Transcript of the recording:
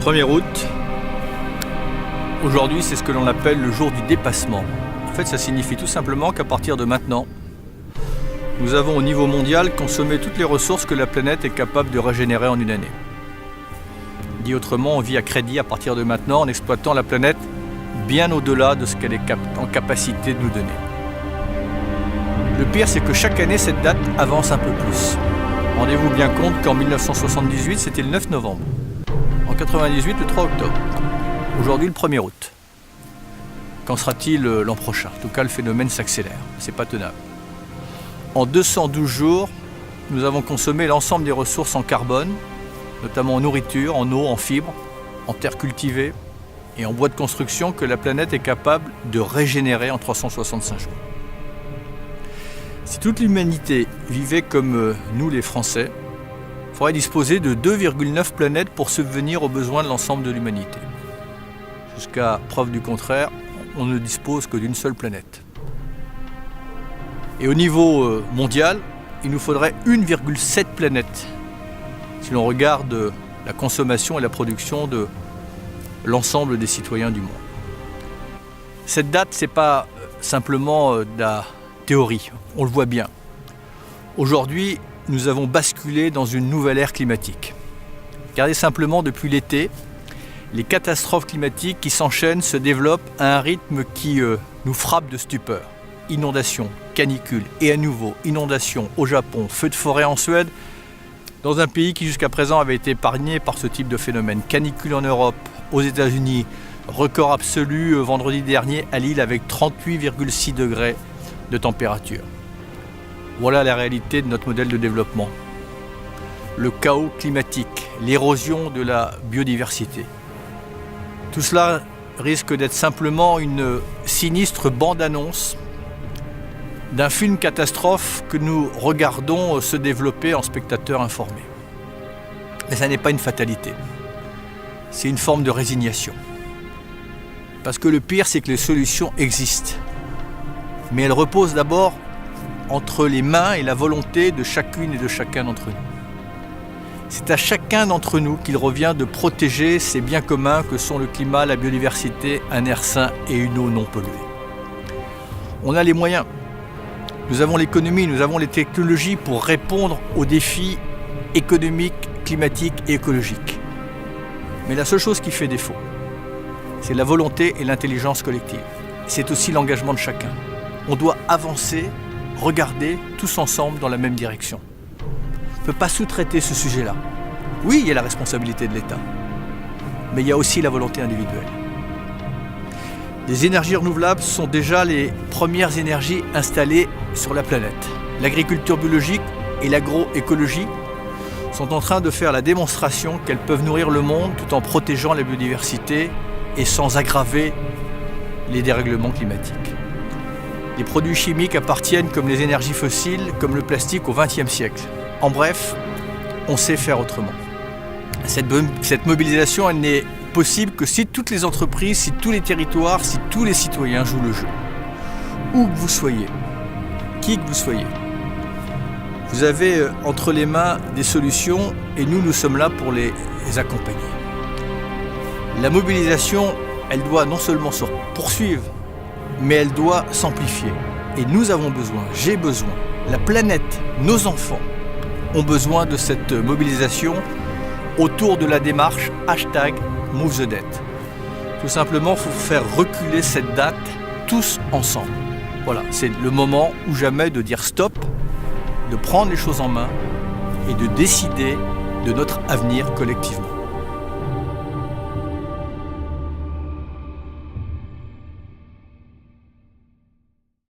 1er août, aujourd'hui c'est ce que l'on appelle le jour du dépassement. En fait ça signifie tout simplement qu'à partir de maintenant, nous avons au niveau mondial consommé toutes les ressources que la planète est capable de régénérer en une année. Dit autrement, on vit à crédit à partir de maintenant en exploitant la planète bien au-delà de ce qu'elle est en capacité de nous donner. Le pire, c'est que chaque année, cette date avance un peu plus. Rendez-vous bien compte qu'en 1978, c'était le 9 novembre. En 98, le 3 octobre. Aujourd'hui, le 1er août. Qu'en sera-t-il l'an prochain? En tout cas, le phénomène s'accélère. C'est pas tenable. En 212 jours, nous avons consommé l'ensemble des ressources en carbone, notamment en nourriture, en eau, en fibres, en terre cultivée et en bois de construction que la planète est capable de régénérer en 365 jours. Si toute l'humanité vivait comme nous les Français, il faudrait disposer de 2,9 planètes pour subvenir aux besoins de l'ensemble de l'humanité. Jusqu'à preuve du contraire, on ne dispose que d'une seule planète. Et au niveau mondial, il nous faudrait 1,7 planètes si l'on regarde la consommation et la production de l'ensemble des citoyens du monde. Cette date, ce n'est pas simplement de la théorie, on le voit bien. Aujourd'hui, nous avons basculé dans une nouvelle ère climatique. Regardez simplement depuis l'été, les catastrophes climatiques qui s'enchaînent se développent à un rythme qui nous frappe de stupeur. Inondations, canicules et à nouveau inondations au Japon, feux de forêt en Suède, dans un pays qui jusqu'à présent avait été épargné par ce type de phénomène. Canicule en Europe, aux États-Unis, record absolu vendredi dernier à Lille avec 38,6 degrés de température. Voilà la réalité de notre modèle de développement. Le chaos climatique, l'érosion de la biodiversité. Tout cela risque d'être simplement une sinistre bande-annonce d'un film catastrophe que nous regardons se développer en spectateurs informés. Mais ça n'est pas une fatalité. C'est une forme de résignation. Parce que le pire, c'est que les solutions existent. Mais elles reposent d'abord entre les mains et la volonté de chacune et de chacun d'entre nous. C'est à chacun d'entre nous qu'il revient de protéger ces biens communs que sont le climat, la biodiversité, un air sain et une eau non polluée. On a les moyens. Nous avons l'économie, nous avons les technologies pour répondre aux défis économiques, climatiques et écologiques. Mais la seule chose qui fait défaut, c'est la volonté et l'intelligence collective. C'est aussi l'engagement de chacun. On doit avancer, regarder tous ensemble dans la même direction. On ne peut pas sous-traiter ce sujet-là. Oui, il y a la responsabilité de l'État, mais il y a aussi la volonté individuelle. Les énergies renouvelables sont déjà les premières énergies installées sur la planète. L'agriculture biologique et l'agroécologie sont en train de faire la démonstration qu'elles peuvent nourrir le monde tout en protégeant la biodiversité et sans aggraver les dérèglements climatiques. Les produits chimiques appartiennent comme les énergies fossiles, comme le plastique au XXe siècle. En bref, on sait faire autrement. Cette mobilisation, elle n'est possible que si toutes les entreprises, si tous les territoires, si tous les citoyens jouent le jeu. Où que vous soyez, qui que vous soyez, vous avez entre les mains des solutions et nous sommes là pour les accompagner. La mobilisation, elle doit non seulement se poursuivre, mais elle doit s'amplifier. Et nous avons besoin, j'ai besoin, la planète, nos enfants ont besoin de cette mobilisation autour de la démarche #MoveTheDate. Tout simplement, il faut faire reculer cette date tous ensemble. Voilà, c'est le moment ou jamais de dire stop, de prendre les choses en main et de décider de notre avenir collectivement.